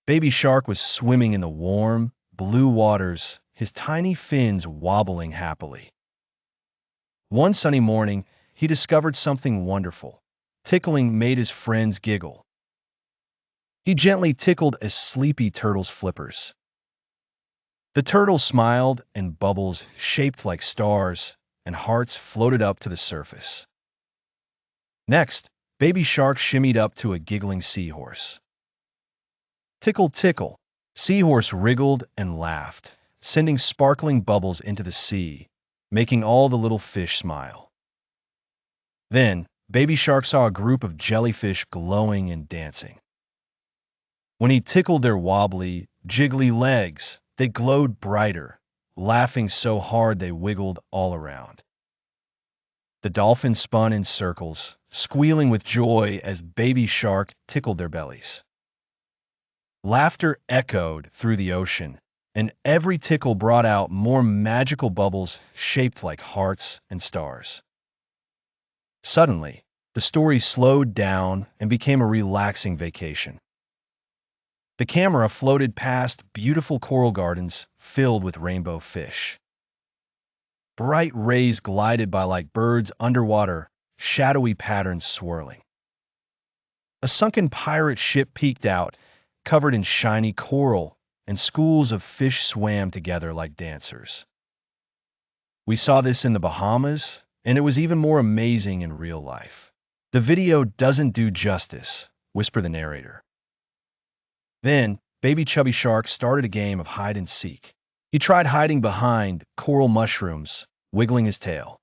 Baby Shark was swimming in the warm, blue waters, his tiny fins wobbling happily. One sunny morning, he discovered something wonderful. Tickling made his friends giggle. He gently tickled a sleepy turtle's flippers. The turtle smiled, and bubbles shaped like stars and hearts floated up to the surface. Next, Baby Shark shimmied up to a giggling seahorse. Tickle, tickle. Seahorse wriggled and laughed, sending sparkling bubbles into the sea, making all the little fish smile. Then, Baby Shark saw a group of jellyfish glowing and dancing. When he tickled their wobbly, jiggly legs, they glowed brighter, laughing so hard they wiggled all around. The dolphins spun in circles, squealing with joy as Baby Shark tickled their bellies. Laughter echoed through the ocean, and every tickle brought out more magical bubbles shaped like hearts and stars. Suddenly, the story slowed down and became a relaxing vacation. The camera floated past beautiful coral gardens filled with rainbow fish. Bright rays glided by like birds underwater, shadowy patterns swirling. A sunken pirate ship peeked out, covered in shiny coral, and schools of fish swam together like dancers. We saw this in the Bahamas, and it was even more amazing in real life. The video doesn't do justice, whispered the narrator. Then, baby Chubby Shark started a game of hide and seek. He tried hiding behind coral mushrooms, wiggling his tail.